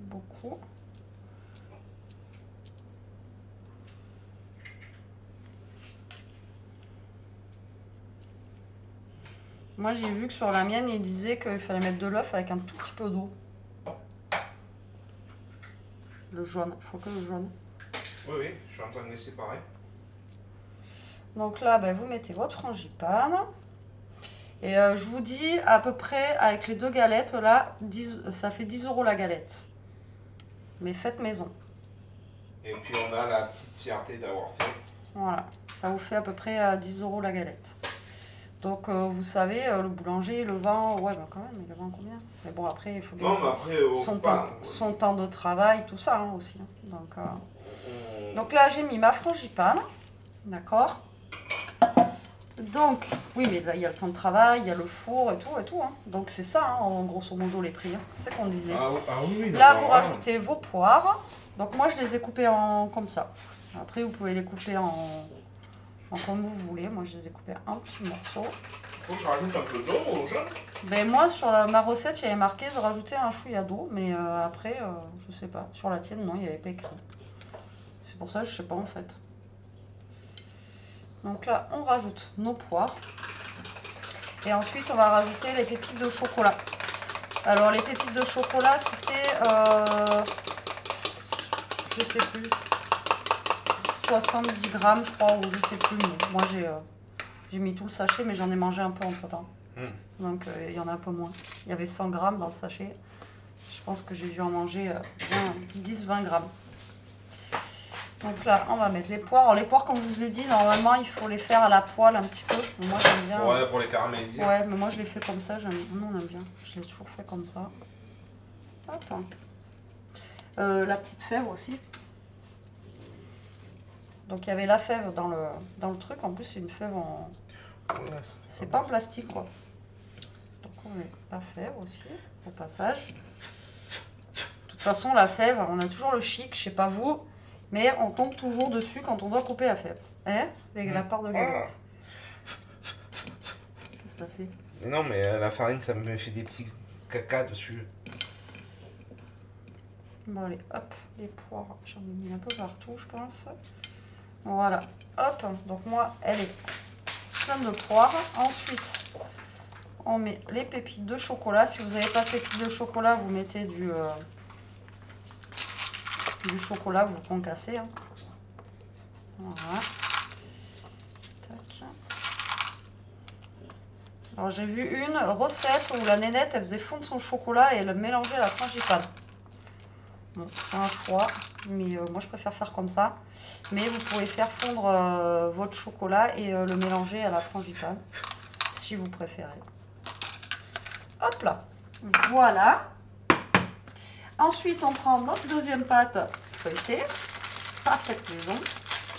beaucoup. Moi, j'ai vu que sur la mienne, il disait qu'il fallait mettre de l'œuf avec un tout petit peu d'eau. Le jaune, il faut que le jaune. Oui, oui, je suis en train de les séparer. Donc là, ben, vous mettez votre frangipane. Et je vous dis à peu près, avec les 2 galettes, là, ça fait 10 € la galette. Mais faites maison. Et puis on a la petite fierté d'avoir fait. Voilà, ça vous fait à peu près 10 € la galette. Donc vous savez, le boulanger, le vend, ouais, ben quand même, il le vend combien? Mais bon, après, il faut bien Non, mais après, son temps de travail, tout ça hein, aussi. Hein. Donc là, j'ai mis ma frangipane, d'accord? Donc, oui, mais là, il y a le temps de travail, il y a le four et tout. Hein. Donc c'est ça, hein, en grosso modo, les prix. Hein. C'est ce qu'on disait. Oui, là, vous rajoutez vos poires. Donc moi, je les ai coupées en comme ça. Après, vous pouvez les couper en comme vous voulez. Moi, je les ai coupés en petits morceaux. Faut que je rajoute un peu d'eau au jaune? Ben moi, sur ma recette, il y avait marqué de rajouter un chouïa d'eau. Mais après, je sais pas. Sur la tienne, non, il n'y avait pas écrit. C'est pour ça que je sais pas, en fait. Donc là, on rajoute nos poires. Et ensuite, on va rajouter les pépites de chocolat. Alors, les pépites de chocolat, c'était, je sais plus, 70 grammes, je crois, ou je sais plus. Mais moi, j'ai mis tout le sachet, mais j'en ai mangé un peu entre-temps. Donc, il y en a un peu moins. Il y avait 100 grammes dans le sachet. Je pense que j'ai dû en manger 10-20 grammes. Donc là, on va mettre les poires. Alors les poires, comme je vous ai dit, normalement, il faut les faire à la poêle un petit peu. Mais moi, j'aime bien. Ouais, pour les caraméliser. Ouais, mais moi, je les fais comme ça. Nous, on aime bien. Je l'ai toujours fait comme ça. Hop. La petite fève aussi. Donc, il y avait la fève dans le truc. En plus, c'est une fève en... Ouais, c'est pas en plastique, quoi. Donc, on met la fève aussi, au passage. De toute façon, la fève, on a toujours le chic, je sais pas vous... Mais on tombe toujours dessus quand on doit couper la fève. Hein? La part de galette. Qu'est-ce que ça fait? Mais non, mais la farine, ça me fait des petits caca dessus. Bon, allez, hop, les poires. J'en ai mis un peu partout, je pense. Voilà, hop. Donc, moi, elle est pleine de poires. Ensuite, on met les pépites de chocolat. Si vous n'avez pas de pépites de chocolat, vous mettez du chocolat que vous concassez. Hein. Voilà. Tac. Alors j'ai vu une recette où la nénette elle faisait fondre son chocolat et elle mélangeait à la frangipane. Bon, c'est un choix, mais moi je préfère faire comme ça. Mais vous pouvez faire fondre votre chocolat et le mélanger à la frangipane, si vous préférez. Hop là, voilà. Ensuite, on prend notre deuxième pâte feuilletée, parfaite maison.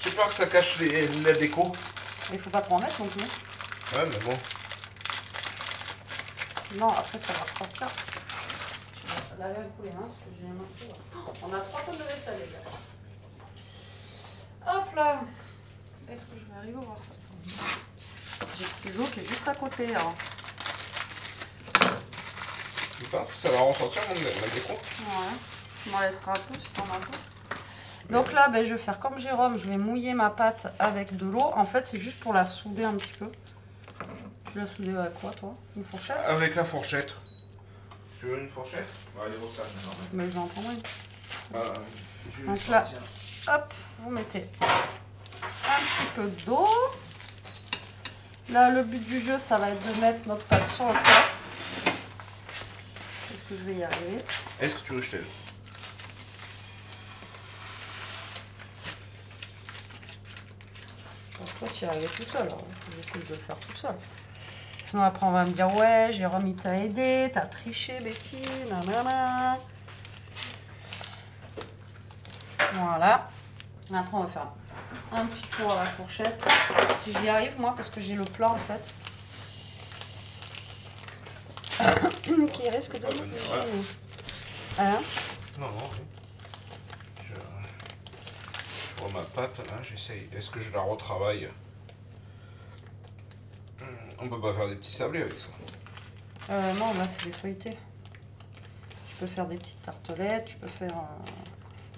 J'ai peur que ça cache la déco. Il faut pas trop en mettre non plus. Ouais, mais bon. Non, après ça va ressortir. Je vais laver un coup les mains parce que j'ai un peu. On a 3 tonnes de vaisselle, les gars. Hop là. Est-ce que je vais arriver à voir ça? J'ai le ciseau qui est juste à côté. Hein. Je pense que ça va ressortir la déco. Ouais. Tu m'en laisseras un peu si t'en as peu. Donc là, ben, je vais faire comme Jérôme. Je vais mouiller ma pâte avec de l'eau. En fait, c'est juste pour la souder un petit peu. Tu l'as soudée avec quoi, toi? Une fourchette? Avec la fourchette. Tu veux une fourchette? Ouais, elle est au sage, mais je vais en prendre une. Donc là, hop, vous mettez un petit peu d'eau. Là, le but du jeu, ça va être de mettre notre pâte sur le plat. Est-ce que je vais y arriver? Est-ce que tu veux que je t'aide? Toi, tu y arrives tout seul. Hein. J'essaie de le faire toute seule. Sinon, après, on va me dire, ouais, Jérôme, il t'a aidé, t'as triché, Betty, nanana. Voilà. Après, on va faire un petit tour à la fourchette. Si j'y arrive, moi, parce que j'ai le plat, en fait. Qui risque de me voilà. hein? Non, non, oui. Je vois ma pâte, là, j'essaye. Est-ce que je la retravaille? On peut pas faire des petits sablés avec ça. Non, là c'est des feuilletés. Tu peux faire des petites tartelettes, tu peux faire...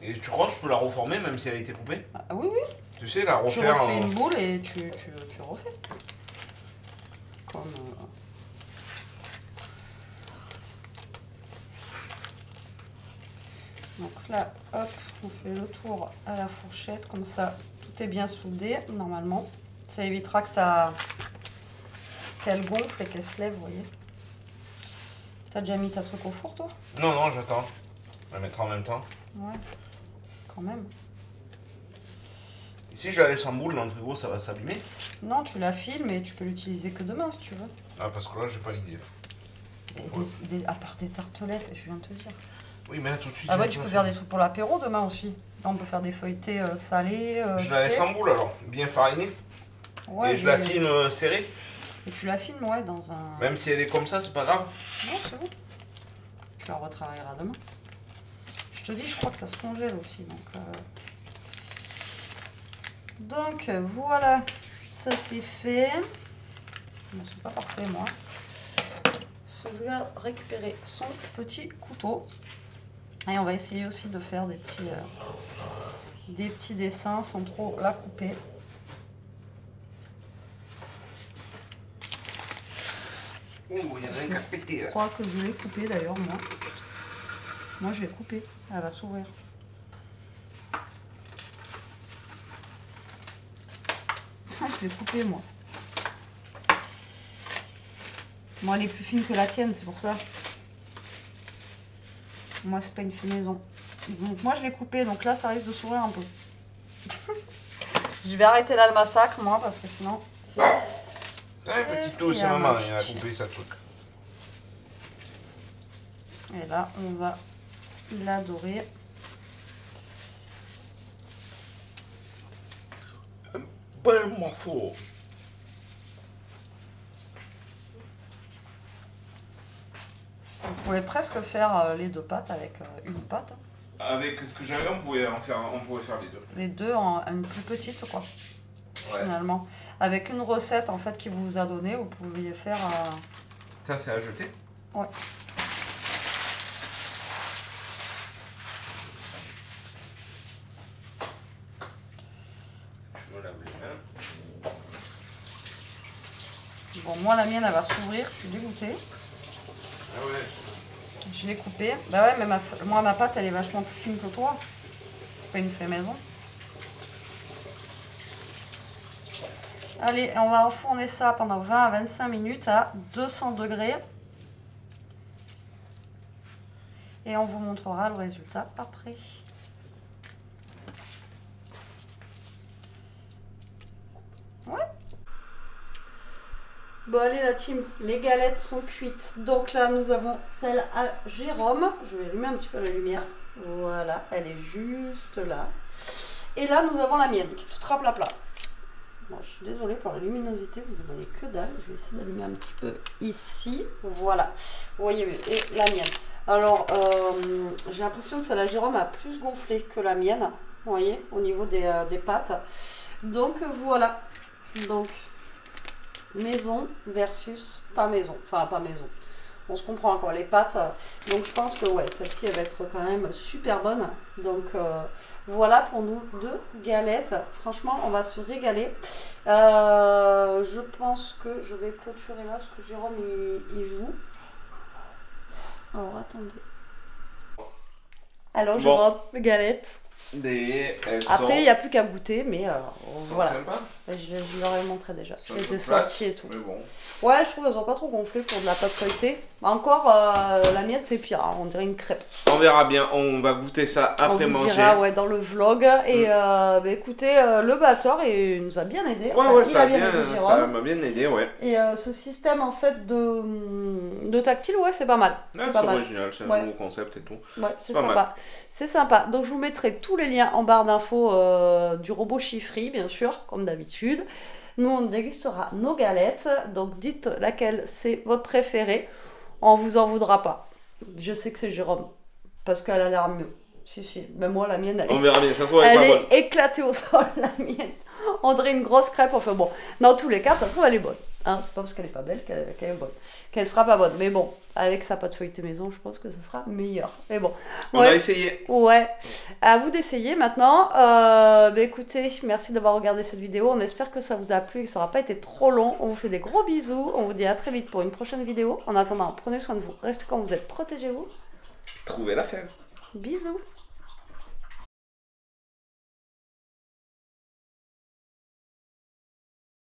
Et tu crois que je peux la reformer même si elle a été coupée? Ah oui, oui. Tu sais, la Tu refaire... refais une boule et tu refais. Comme... Donc là, hop, on fait le tour à la fourchette, comme ça, tout est bien soudé, normalement. Ça évitera que ça... qu'elle gonfle et qu'elle se lève, vous voyez. T'as déjà mis ta truc au four, toi? Non, non, j'attends. On va mettre en même temps. Ouais, quand même. Et si je la laisse en boule dans le frigo, ça va s'abîmer? Non, tu la filmes et tu peux l'utiliser que demain, si tu veux. Ah, parce que là, j'ai pas l'idée. À part des tartelettes, je viens de te dire. Oui, mais là, tout de suite... Ah ouais, tu peux faire des trucs pour l'apéro demain aussi. Là, on peut faire des feuilletés salés. Je la laisse en boule, alors. Bien farinée. Ouais, et je la filme serrée. Et tu la filmes, ouais, dans un... Même si elle est comme ça, c'est pas grave. Non, c'est bon. Tu la retravailleras demain. Je te dis, je crois que ça se congèle aussi. Donc voilà, ça c'est fait. Bon, c'est pas parfait, moi. Celui-là, récupérer son petit couteau. Et on va essayer aussi de faire des petits dessins sans trop la couper. Oh, il y en a un qui a pété là. Je crois que je l'ai coupé d'ailleurs, moi. Moi, je l'ai coupé. Elle va s'ouvrir. Je l'ai coupé, moi. Moi, elle est plus fine que la tienne, c'est pour ça. Moi, c'est pas une finaison. Donc, moi, je l'ai coupé. Donc là, ça risque de s'ouvrir un peu. Je vais arrêter là le massacre, moi, parce que sinon... Un petit peu, c'est maman, il a coupé sa truc. Et là, on va l'adorer. Un bon morceau. Vous pouvez presque faire les deux pâtes avec une pâte. Avec ce que j'avais, on pouvait faire les deux. Les deux en une plus petite, quoi. Ouais. Finalement. Avec une recette, en fait, qui vous a donné, vous pouviez faire... Ça, c'est à jeter? Ouais. Je me lave les mains. Bon, moi, la mienne, elle va s'ouvrir. Je suis dégoûtée. Ah ouais. Je l'ai coupée. Bah ouais, mais moi, ma pâte, elle est vachement plus fine que toi. C'est pas une fait maison. Allez, on va enfourner ça pendant 20 à 25 minutes à 200 degrés. Et on vous montrera le résultat après. Ouais. Bon, allez la team, les galettes sont cuites. Donc là, nous avons celle à Jérôme. Je vais allumer un petit peu la lumière. Voilà, elle est juste là. Et là, nous avons la mienne qui est toute raplapla. Bon, je suis désolée pour la luminosité, vous ne voyez que dalle. Je vais essayer d'allumer un petit peu ici. Voilà, vous voyez mieux. Et la mienne. Alors, j'ai l'impression que celle à Jérôme a plus gonflé que la mienne. Vous voyez, au niveau des pâtes. Donc, voilà. Donc, maison versus pas maison. Enfin, pas maison. On se comprend encore les pâtes. Donc, je pense que ouais, celle-ci, elle va être quand même super bonne. Donc, voilà pour nous 2 galettes. Franchement, on va se régaler. Je pense que je vais clôturer là parce que Jérôme, il joue. Alors, attendez. Alors, Jérôme, bon. Galettes. Après, il n'y a plus qu'à goûter, mais voilà. Sympa. Je leur ai montré déjà. Je les ai sortis et tout. Mais bon. Ouais, je trouve qu'elles n'ont pas trop gonflé pour de la pâte feuilletée. Encore, la mienne, c'est pire. Hein. On dirait une crêpe. On verra bien. On va goûter ça après on vous manger. Dira, ouais, dans le vlog. Et bah, écoutez, le batteur, il nous a bien aidé. Ouais, enfin, ouais, il ça a bien aidé Jérôme. ça m'a bien aidé, ouais. Et ce système, en fait, de tactile, ouais, c'est pas mal. C'est original, c'est un nouveau concept et tout. Ouais, c'est sympa. C'est sympa. Donc, je vous mettrai tous les liens en barre d'infos du robot Chiffry, bien sûr, comme d'habitude. Nous, on dégustera nos galettes. Donc, dites laquelle c'est votre préférée. On vous en voudra pas. Je sais que c'est Jérôme, parce qu'elle a l'air mieux. Si. Mais moi, la mienne, On verra bien, ça se trouve, elle est pas bonne. est éclatée au sol, la mienne. On dirait une grosse crêpe. Enfin bon, dans tous les cas, ça se trouve, elle est bonne. Hein, c'est pas parce qu'elle est pas belle qu'elle est bonne. Qu'elle sera pas bonne. Mais bon, avec sa pâte feuilletée maison, je pense que ça sera meilleur. Mais bon. On a essayé. Ouais. À vous d'essayer maintenant. Écoutez, merci d'avoir regardé cette vidéo. On espère que ça vous a plu et que ça n'aura pas été trop long. On vous fait des gros bisous. On vous dit à très vite pour une prochaine vidéo. En attendant, prenez soin de vous. Restez quand vous êtes. Protégez-vous. Trouvez la fève. Bisous.